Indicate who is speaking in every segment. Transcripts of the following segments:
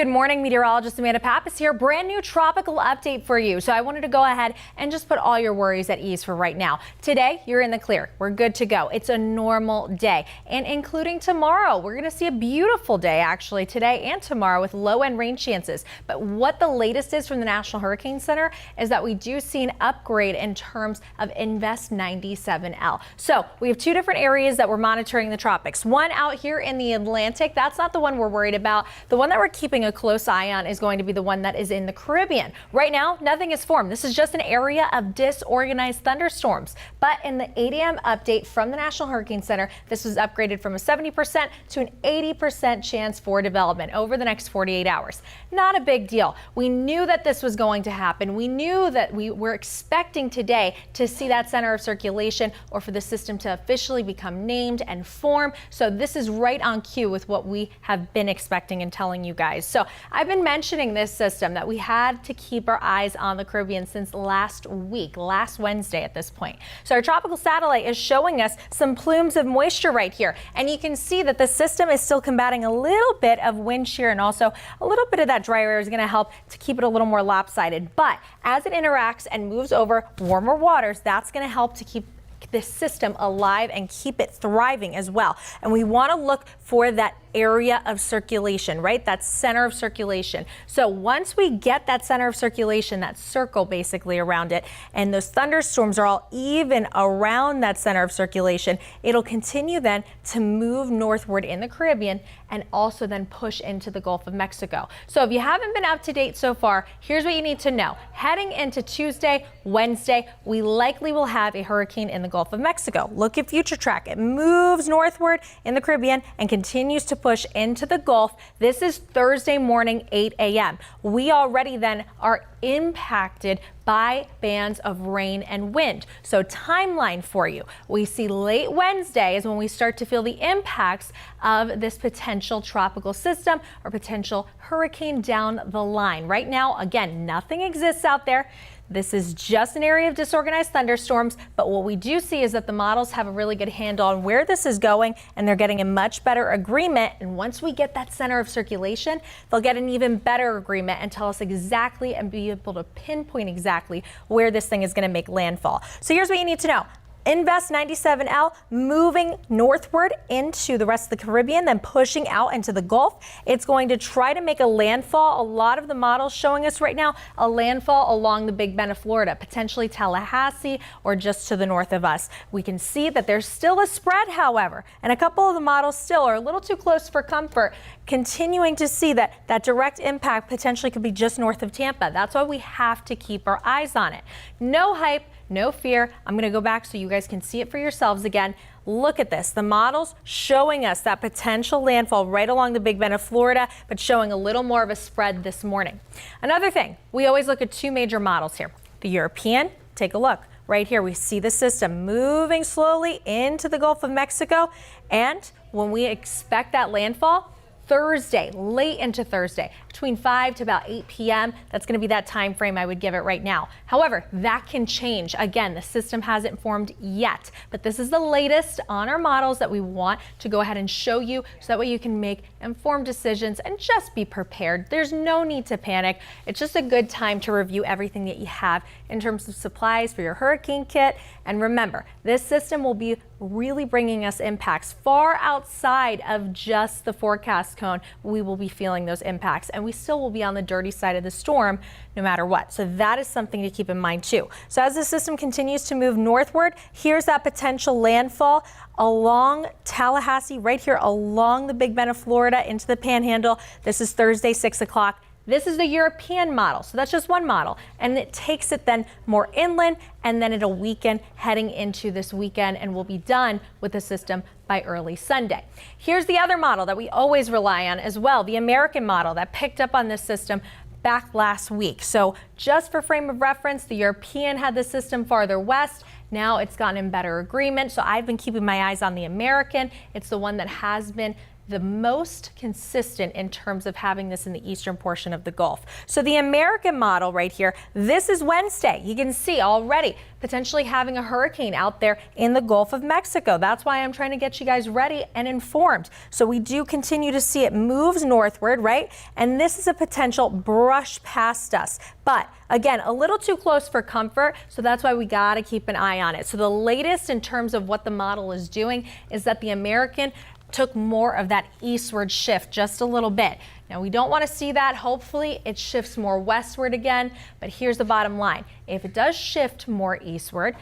Speaker 1: Good morning, meteorologist Amanda Pappas here. Brand new tropical update for you. So I wanted to go ahead and just put all your worries at ease for right now. Today, you're in the clear. We're good to go. It's a normal day, and including tomorrow, we're going to see a beautiful day actually today and tomorrow with low end rain chances. But what the latest is from the National Hurricane Center is that we do see an upgrade in terms of Invest 97L. So we have two different areas that we're monitoring the tropics. One out here in the Atlantic. That's not the one we're worried about. The one that we're keeping a close eye on is going to be the one that is in the Caribbean. Right now, nothing is formed. This is just an area of disorganized thunderstorms. But in the 8 a.m. update from the National Hurricane Center, this was upgraded from a 70% to an 80% chance for development over the next 48 hours. Not a big deal. We knew that this was going to happen. We knew that we were expecting today to see that center of circulation or for the system to officially become named and form. So this is right on cue with what we have been expecting and telling you guys. So I've been mentioning this system that we had to keep our eyes on the Caribbean since last Wednesday at this point. So our tropical satellite is showing us some plumes of moisture right here. And you can see that the system is still combating a little bit of wind shear, and also a little bit of that dry air is going to help to keep it a little more lopsided. But as it interacts and moves over warmer waters, that's going to help to keep this system alive and keep it thriving as well. And we want to look for that area of circulation, right? That center of circulation. So once we get that center of circulation, that circle basically around it, and those thunderstorms are all even around that center of circulation, it'll continue then to move northward in the Caribbean and also then push into the Gulf of Mexico. So if you haven't been up to date so far, here's what you need to know. Heading into Tuesday, Wednesday, we likely will have a hurricane in the Gulf of Mexico. Look at Future Track. It moves northward in the Caribbean and continues to push into the Gulf. This is Thursday morning, 8 a.m. We already then are impacted by bands of rain and wind. So timeline for you. We see late Wednesday is when we start to feel the impacts of this potential tropical system or potential hurricane down the line. Right now, again, nothing exists out there. This is just an area of disorganized thunderstorms, but what we do see is that the models have a really good handle on where this is going, and they're getting a much better agreement. And once we get that center of circulation, they'll get an even better agreement and tell us exactly and be able to pinpoint exactly where this thing is going to make landfall. So here's what you need to know. Invest 97L moving northward into the rest of the Caribbean, then pushing out into the Gulf. It's going to try to make a landfall. A lot of the models showing us right now a landfall along the Big Bend of Florida, potentially Tallahassee or just to the north of us. We can see that there's still a spread, however, and a couple of the models still are a little too close for comfort, continuing to see that that direct impact potentially could be just north of Tampa. That's why we have to keep our eyes on it. No hype. No fear. I'm going to go back so you guys can see it for yourselves again. Look at this. The models showing us that potential landfall right along the Big Bend of Florida, but showing a little more of a spread this morning. Another thing, we always look at two major models here. The European, take a look. Right here, we see the system moving slowly into the Gulf of Mexico. And when we expect that landfall, Thursday, late into Thursday, between 5 to about 8 p.m. That's going to be that time frame I would give it right now. However, that can change. Again, the system hasn't formed yet, but this is the latest on our models that we want to go ahead and show you so that way you can make informed decisions and just be prepared. There's no need to panic. It's just a good time to review everything that you have in terms of supplies for your hurricane kit. And remember, this system will be really bringing us impacts far outside of just the forecast cone. We will be feeling those impacts, and we still will be on the dirty side of the storm no matter what. So that is something to keep in mind too. So as the system continues to move northward, here's that potential landfall along Tallahassee, right here along the Big Bend of Florida into the Panhandle. This is Thursday, 6 o'clock. This is the European model, so that's just one model, and it takes it then more inland, and then it'll weaken heading into this weekend, and we'll be done with the system by early Sunday. Here's the other model that we always rely on as well, the American model that picked up on this system back last week. So just for frame of reference, the European had the system farther west. Now it's gotten in better agreement, so I've been keeping my eyes on the American. It's the one that has been the most consistent in terms of having this in the eastern portion of the Gulf. So the American model right here, this is Wednesday. You can see already potentially having a hurricane out there in the Gulf of Mexico. That's why I'm trying to get you guys ready and informed. So we do continue to see it moves northward, right? And this is a potential brush past us. But again, a little too close for comfort, so that's why we got to keep an eye on it. So the latest in terms of what the model is doing is that the American took more of that eastward shift just a little bit. Now we don't want to see that. Hopefully it shifts more westward again, but here's the bottom line. If it does shift more eastward,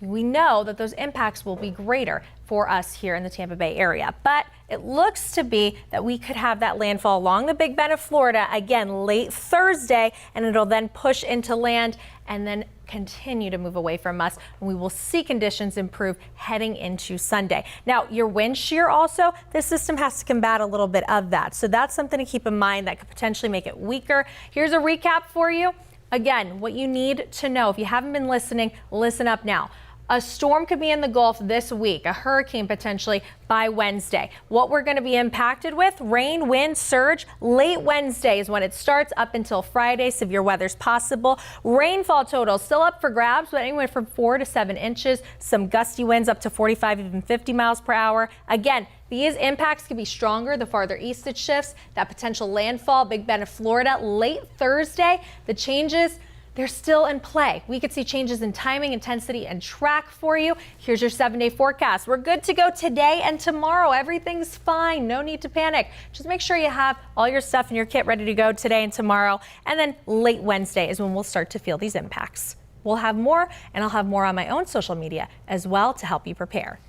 Speaker 1: we know that those impacts will be greater for us here in the Tampa Bay area. But it looks to be that we could have that landfall along the Big Bend of Florida again late Thursday, and it'll then push into land and then continue to move away from us. And we will see conditions improve heading into Sunday. Now, your wind shear also, this system has to combat a little bit of that. So that's something to keep in mind that could potentially make it weaker. Here's a recap for you. Again, what you need to know, if you haven't been listening, listen up now. A storm could be in the Gulf this week, a hurricane potentially by Wednesday. What we're going to be impacted with, rain, wind, surge, late Wednesday is when it starts up until Friday. Severe weather's possible. Rainfall total still up for grabs, but anywhere from 4 to 7 inches. Some gusty winds up to 45, even 50 miles per hour. Again, these impacts could be stronger the farther east it shifts. That potential landfall, Big Bend of Florida, late Thursday. The changes, they're still in play. We could see changes in timing, intensity, and track for you. Here's your 7-day forecast. We're good to go today and tomorrow. Everything's fine. No need to panic. Just make sure you have all your stuff in your kit ready to go today and tomorrow. And then late Wednesday is when we'll start to feel these impacts. We'll have more, and I'll have more on my own social media as well to help you prepare.